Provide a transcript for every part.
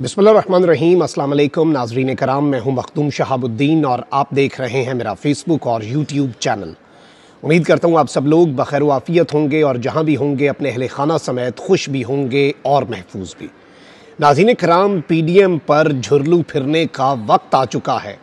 बिस्मिल्लाहिर्रहमानिर्रहीम। अस्सलाम वालेकुम नाज़रीन कराम, मैं हूं मखदूम शहाबुद्दीन और आप देख रहे हैं मेरा फेसबुक और यूट्यूब चैनल। उम्मीद करता हूं आप सब लोग बखैर आफियत होंगे और जहां भी होंगे अपने अहले खाना समेत खुश भी होंगे और महफूज भी। नाज़रीन कराम, पीडीएम पर झुरलू फिरने का वक्त आ चुका है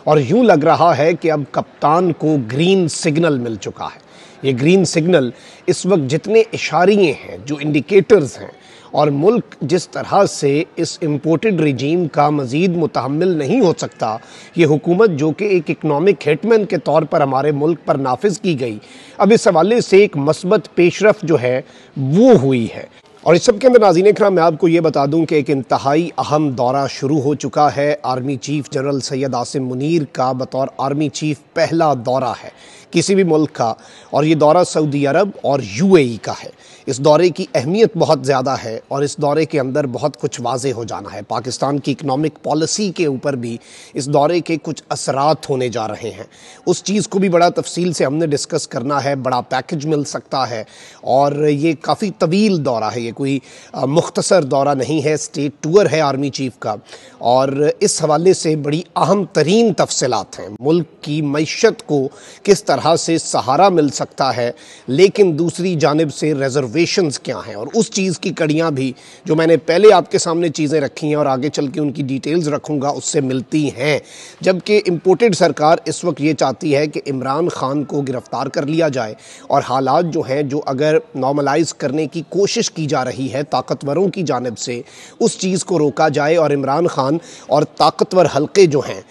और यूं लग रहा है कि अब कप्तान को ग्रीन सिग्नल मिल चुका है। ये ग्रीन सिग्नल इस वक्त जितने इशारिये हैं, जो इंडिकेटर्स हैं और मुल्क जिस तरह से इस इम्पोर्टेड रिजीम का मज़ीद मुतहम्मिल नहीं हो सकता, ये हुकूमत जो कि एक इकनॉमिक हिटमैन के तौर पर हमारे मुल्क पर नाफिज की गई, अब इस हवाले से एक मस्बत पेशरफ जो है वो हुई है। और इस सब के अंदर नाज़रीन इकराम, मैं आपको ये बता दूं कि एक इंतहाई अहम दौरा शुरू हो चुका है। Army chief general Syed Asim Munir का बतौर आर्मी चीफ पहला दौरा है किसी भी मुल्क का, और ये दौरा सऊदी अरब और यूएई का है। इस दौरे की अहमियत बहुत ज़्यादा है और इस दौरे के अंदर बहुत कुछ वाज़े हो जाना है। पाकिस्तान की इकनॉमिक पॉलिसी के ऊपर भी इस दौरे के कुछ असरात होने जा रहे हैं। उस चीज़ को भी बड़ा तफसील से हमने डिस्कस करना है। बड़ा पैकेज मिल सकता है और ये काफ़ी तवील दौरा है, ये कोई मुख्तसर दौरा नहीं है, स्टेट टूर है आर्मी चीफ का, और इस हवाले से बड़ी अहम तरीन तफसीलात हैं। मुल्क की मईशत को किस तरह से सहारा मिल सकता है, लेकिन दूसरी जानिब से रिजर्वेशंस क्या हैं, और उस चीज़ की कड़ियाँ भी जो मैंने पहले आपके सामने चीज़ें रखी हैं और आगे चल के उनकी डिटेल्स रखूँगा, उससे मिलती हैं। जबकि इम्पोर्टेड सरकार इस वक्त ये चाहती है कि इमरान खान को गिरफ़्तार कर लिया जाए और हालात जो हैं, जो अगर नॉर्मलाइज करने की कोशिश की जा रही है ताकतवरों की जानिब से, उस चीज़ को रोका जाए और इमरान खान और ताकतवर हल्के जो हैं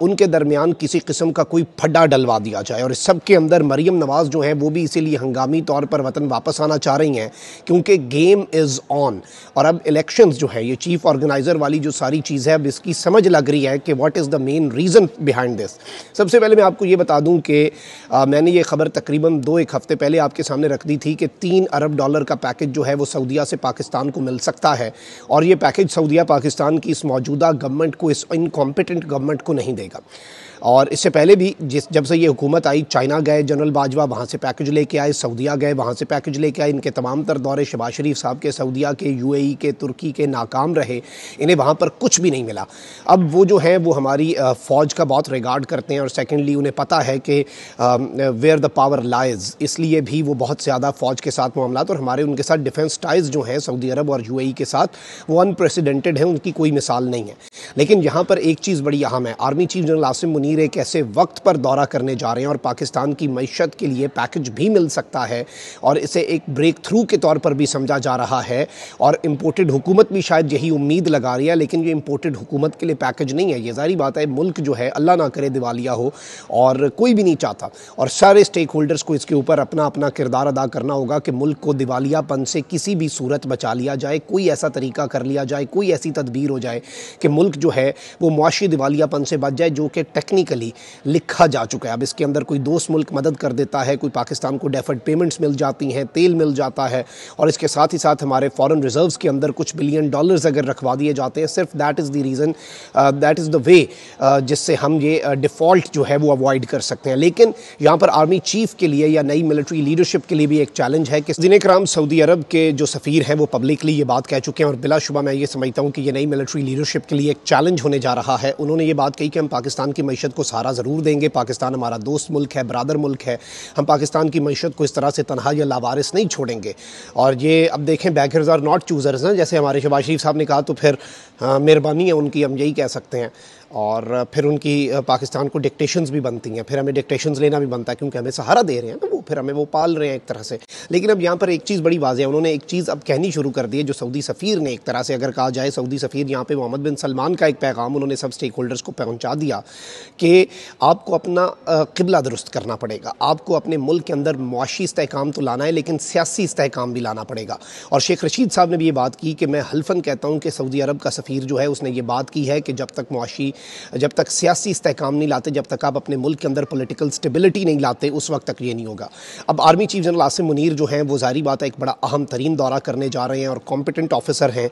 उनके दरमियान किसी किस्म का कोई फड्डा डलवा दिया जाए। और इस सब के अंदर मरीम नवाज़ जो हैं वो भी इसीलिए हंगामी तौर पर वतन वापस आना चाह रही हैं क्योंकि गेम इज़ ऑन। और अब इलेक्शंस जो है, ये चीफ ऑर्गेनाइज़र वाली जो सारी चीज़ है, अब इसकी समझ लग रही है कि what is the main reason behind this. सबसे पहले मैं आपको ये बता दूं कि मैंने ये खबर तकरीबन 2-1 हफ़्ते पहले आपके सामने रख दी थी कि $3 अरब का पैकेज जो है वो सऊदीया से पाकिस्तान को मिल सकता है, और ये पैकेज सऊदीया पाकिस्तान की इस मौजूदा गवर्नमेंट को, इस इनकॉम्पिटेंट गवर्नमेंट को नहीं देगा। और इससे पहले भी जब से ये हुकूमत आई, चाइना गए जनरल बाजवा, वहाँ से पैकेज लेके आए, सऊदीया गए, वहाँ से पैकेज लेके आए। इनके तमाम तर दौरे शहबाज शरीफ साहब के सऊदीया के, यूएई के, तुर्की के नाकाम रहे, इन्हें वहाँ पर कुछ भी नहीं मिला। अब वो जो है वो हमारी फ़ौज का बहुत रिगार्ड करते हैं और सेकेंडली उन्हें पता है कि वेयर द पावर लाइज, इसलिए भी वो बहुत ज़्यादा फ़ौज के साथ मामलात और हमारे उनके साथ डिफेंस टाइज़ जो हैं सऊदी अरब और यूएई के साथ, वो अनप्रेसिडेंटेड है, उनकी कोई मिसाल नहीं है। लेकिन यहाँ पर एक चीज़ बड़ी अहम है, army chief general Asim Munir एक ऐसे वक्त पर दौरा करने जा रहे हैं और पाकिस्तान की मईशत के लिए पैकेज भी मिल सकता है और इसे एक ब्रेक थ्रू के तौर पर भी समझा जा रहा है। और इम्पोर्टेड हुकूमत भी शायद यही उम्मीद लगा रही है, लेकिन ये इम्पोर्टेड हुकूमत के लिए पैकेज नहीं है। ये ज़ाहिर बात है, मुल्क जो है अल्लाह ना करे दिवालिया हो और कोई भी नहीं चाहता, और सारे स्टेक होल्डर्स को इसके ऊपर अपना अपना किरदार अदा करना होगा कि मुल्क को दिवालियापन से किसी भी सूरत बचा लिया जाए, कोई ऐसा तरीका कर लिया जाए, कोई ऐसी तदबीर हो जाए कि मुल्क जो है वो मुआशी दिवालियापन से बच जाए, जो कि टेक्निकली लिखा जा चुका है। अब इसके अंदर कोई दोस्त मुल्क मदद कर देता है, कोई पाकिस्तान को डेफर्ड पेमेंट्स मिल जाती हैं, तेल मिल जाता है, और इसके साथ ही साथ हमारे फॉरेन रिजर्व्स के अंदर कुछ बिलियन डॉलर्स अगर रखवा दिए जाते हैं, सिर्फ that is the reason, that is the way जिससे हम ये डिफ़ॉल्ट जो है वो अवॉइड कर सकते हैं। लेकिन यहाँ पर आर्मी चीफ के लिए या नई मिलिट्री लीडरशिप के लिए भी एक चैलेंज है कि दिन कराम सऊदी अरब के जो सफ़ीर हैं वो पब्लिकली ये बात कह चुके हैं, और बिलाशुबा मैं ये समझता हूँ कि ये नई मिलिट्री लीडरशिप के लिए एक चैलेंज होने जा रहा है। उन्होंने ये बात कही कि हम पाकिस्तान की मईशत को सहारा ज़रूर देंगे, पाकिस्तान हमारा दोस्त मुल्क है, बरादर मुल्क है, हम पाकिस्तान की मईशत को इस तरह से तनहा या लावारिस नहीं छोड़ेंगे। और ये अब देखें, बैगर्स आर नॉट चूज़र्स ना, जैसे हमारे शहबाज शरीफ साहब ने कहा, तो फिर मेहरबानी है उनकी, हम यही कह सकते हैं। और फिर उनकी पाकिस्तान को डिक्टेशंस भी बनती हैं, फिर हमें डिक्टेशंस लेना भी बनता है क्योंकि हमें सहारा दे रहे हैं ना वो, फिर हमें वो पाल रहे हैं एक तरह से। लेकिन अब यहाँ पर एक चीज़ बड़ी वाज़ेह है, उन्होंने एक चीज़ अब कहनी शुरू कर दी है, जो सऊदी सफ़ीर ने, एक तरह से अगर कहा जाए सऊदी सफ़ीर यहाँ पे मोहम्मद बिन सलमान का एक पैगाम उन्होंने सब स्टेक होल्डर्स को पहुँचा दिया कि आपको अपना क़िबला दुरुस्त करना पड़ेगा, आपको अपने मुल्क के अंदर मुआशी इस्तेहकाम तो लाना है, लेकिन सियासी इस्तेहकाम भी लाना पड़ेगा। और शेख रशीद साहब ने भी ये बात की कि मैं हल्फन कहता हूँ कि सऊदी अरब का सफ़ीर जो है उसने ये बात की है कि जब तक सियासी इस्तेहकाम नहीं लाते, जब तक आप अपने मुल्क के अंदर पॉलिटिकल स्टेबिलिटी नहीं लाते, उस वक्त तक ये नहीं होगा। अब army chief general Asim Munir जो हैं वो ज़ाहिर बात है एक बड़ा अहम तरीन दौरा करने जा रहे हैं और कॉम्पिटेंट ऑफिसर हैं।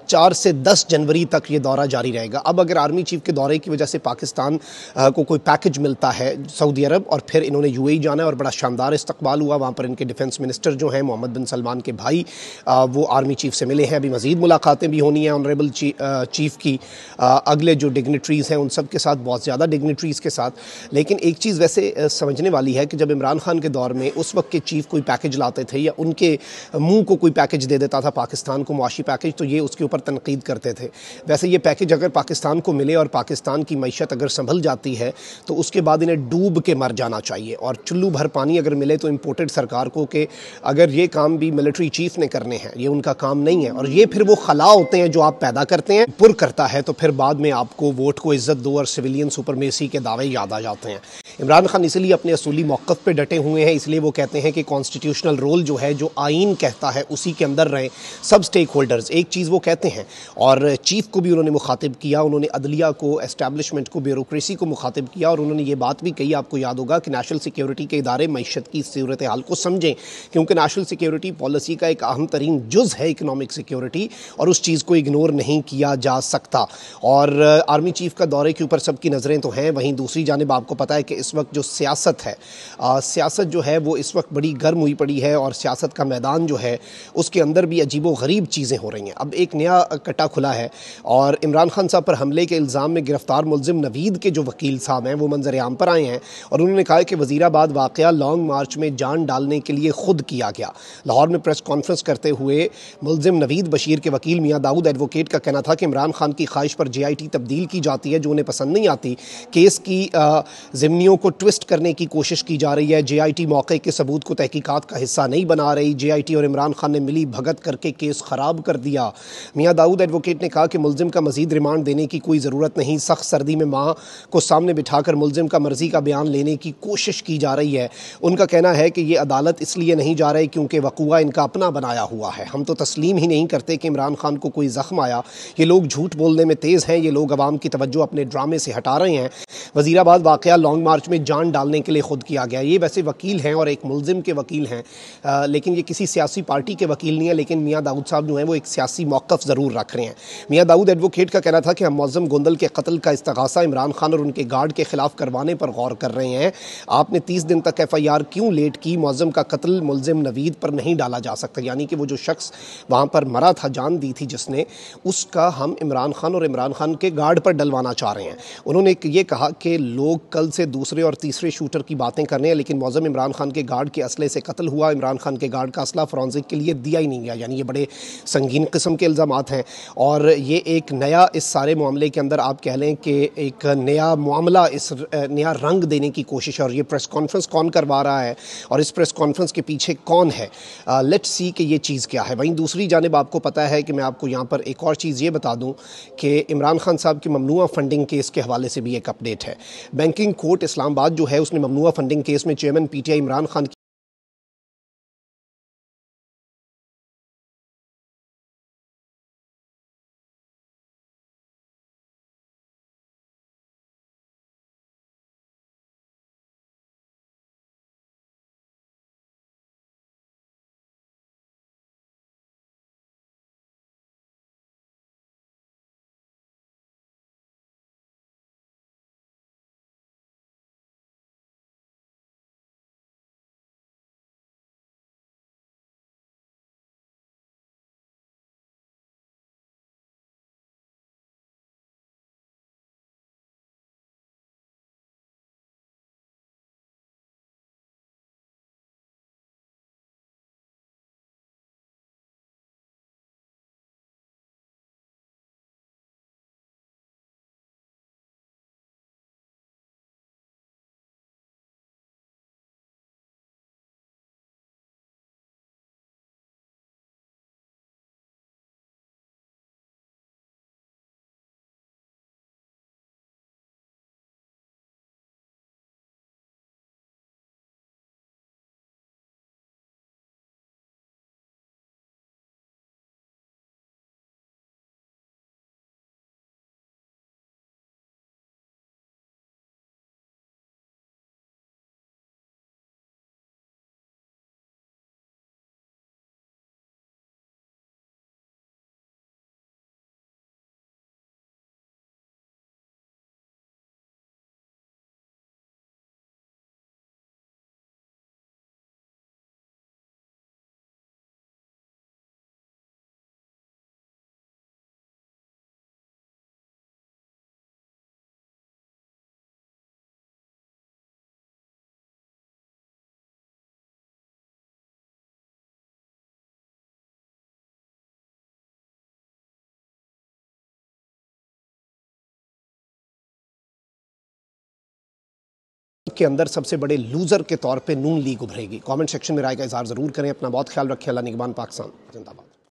4 से 10 जनवरी तक ये दौरा जारी जारी रहेगा। अब अगर आर्मी चीफ के दौरे की वजह से पाकिस्तान को कोई पैकेज मिलता है सऊदी अरब और फिर इन्होंने यूएई जाना है और बड़ा शानदार इस्तकबाल हुआ, वहाँ पर इनके डिफेंस मिनिस्टर जो हैं मोहम्मद बिन सलमान के भाई वो आर्मी चीफ से मिले हैं। अभी मज़ीद मुलाकातें भी होनी हैं ऑनरेबल चीफ की अगले जो डिग्नेटरीज़ हैं उन सब के साथ, बहुत ज़्यादा डिग्नेटरीज़ के साथ। लेकिन एक चीज़ वैसे समझने वाली है कि जब इमरान खान के दौर में उस वक्त के चीफ कोई पैकेज लाते थे या उनके मुंह को कोई पैकेज दे देता था पाकिस्तान को, मुआशी पैकेज, तो ये उसके ऊपर तनकीद करते थे। वैसे ये पैकेज अगर पाकिस्तान को मिले और पाकिस्तान की मईशत अगर संभल जाती है तो उसके बाद इन्हें डूब के मर जाना चाहिए और चुल्लू भर पानी अगर मिले तो इम्पोर्टेड सरकार को कि अगर ये काम भी मिलिट्री चीफ ने करने हैं, ये उनका काम नहीं है। और ये फिर वो खला होते हैं जो आप पैदा करते हैं, पुर करता है तो फिर बाद में आपको वोट को इज्जत दो और सिविलियन सुपरमेसी के दावे याद आ जाते हैं। इमरान खान इसलिए अपने असूली मौक़िफ़ पे डटे हुए हैं, इसलिए वो कहते हैं कि कॉन्स्टिट्यूशनल रोल जो है, जो आइन कहता है उसी के अंदर रहें सब स्टेक होल्डर्स, एक चीज़ वो कहते हैं। और चीफ को भी उन्होंने मुखातिब किया, उन्होंने अदलिया को, एस्टैब्लिशमेंट को, ब्यूरोक्रेसी को मुखातिब किया और उन्होंने ये बात भी कही, आपको याद होगा, कि नेशनल सिक्योरिटी के इदारे मईशत की सूरत हाल को समझें, क्योंकि नेशनल सिक्योरिटी पॉलिसी का एक अहम तरीन जुज़ है इकनॉमिक सिक्योरिटी और उस चीज़ को इग्नोर नहीं किया जा सकता। और आर्मी चीफ का दौरे के ऊपर सबकी नज़रें तो हैं, वहीं दूसरी जानिब आपको पता है कि इस वक्त जो सियासत है, सियासत जो है वो इस वक्त बड़ी गर्म हुई पड़ी है और सियासत का मैदान जो है उसके अंदर भी अजीबो गरीब चीज़ें हो रही हैं। अब एक नया कट्टा खुला है और इमरान खान साहब पर हमले के इल्ज़ाम में गिरफ्तार मुलजिम नवीद के जो वकील साहब हैं वो मंजर आम पर आए हैं और उन्होंने कहा कि वज़ीराबाद वाक़या लॉन्ग मार्च में जान डालने के लिए खुद किया गया। लाहौर में प्रेस कॉन्फ्रेंस करते हुए मुलजिम नवीद बशीर के वकील मियाँ दाऊद एडवोकेट का कहना था कि इमरान खान की ख्वाहिश पर JIT तब्दील की जाती है जो उन्हें पसंद नहीं आती। केस की ज़िम्नियों को ट्विस्ट करने की कोशिश की जा रही है। JIT मौके के सबूत को तहकीकात का हिस्सा नहीं बना रही। JIT और इमरान खान ने मिली भगत करके केस ख़राब कर दिया। मियाँ दाऊद एडवोकेट ने कहा कि मुलजिम का मज़ीद रिमांड देने की कोई ज़रूरत नहीं। सख्त सर्दी में माँ को सामने बिठाकर मुलजिम का मर्ज़ी का बयान लेने की कोशिश की जा रही है। उनका कहना है कि ये अदालत इसलिए नहीं जा रही क्योंकि वक़ुआ इनका अपना बनाया हुआ है। हम तो तस्लीम ही नहीं करते कि इमरान खान को कोई ज़ख्म आया। ये लोग झूठ बोलने में तेज़ हैं, ये लोग अवाम की तवज्जो अपने ड्रामे से हटा रहे हैं। वज़ीराबाद वाक़या लॉन्ग मार्च में जान डालने के लिए खुद किया गया। ये वैसे वकील हैं और एक मुलजिम के वकील हैं, लेकिन ये किसी सियासी पार्टी के वकील नहीं है, लेकिन मियाँ दाऊद साहब जो हैं वो एक सियासी मौक़िफ़ ज़रूर रख रहे हैं। मियाँ दाऊद एडवोकेट का कहना था कि हम मौज़म गोंदल के कत्ल का इस्तग़ासा इमरान खान और उनके गार्ड के ख़िलाफ़ करवाने पर गौर कर रहे हैं। आपने 30 दिन तक FIR क्यों लेट की? मौज़म का कत्ल मुलजिम नवीद पर नहीं डाला जा सकता, यानी कि वो जो शख्स वहाँ पर मरा था, जान दी थी जिसने, उसका हम इमरान खान और इमरान खान के गार्ड पर डलवाना चाह रहे हैं। उन्होंने ये कहा कि लोग कल से दूसरे और तीसरे शूटर की बातें कर रहे हैं, लेकिन मौज़म इमरान खान के गार्ड के असले से कत्ल हुआ। इमरान खान के गार्ड का असला फॉरेंसिक के लिए दिया ही नहीं गया, यानी ये बड़े संगीन किस्म के इल्ज़ामात हैं। और ये एक नया, इस सारे मामले के अंदर आप कह लें कि एक नया मामला, इस नया रंग देने की कोशिश है। और ये प्रेस कॉन्फ्रेंस कौन करवा रहा है और इस प्रेस कॉन्फ्रेंस के पीछे कौन है, लेट्स सी कि ये चीज़ क्या है। वहीं दूसरी जानिब आपको पता है कि मैं आपको यहाँ पर एक और चीज़ ये बता दूँ कि इमरान खान साहब की ममनुआ फंडिंग केस के हवाले से भी एक अपडेट है। बैंकिंग कोर्ट इस्लामाबाद जो है उसने ममनुआ फंडिंग केस में चेयरमैन PTI इमरान खान सब के अंदर सबसे बड़े लूज़र के तौर पे नून लीग उभरेगी। कमेंट सेक्शन में राय का इजहार ज़रूर करें। अपना बहुत ख्याल रखें। अल्लाह निगहबान। पाकिस्तान जिंदाबाद।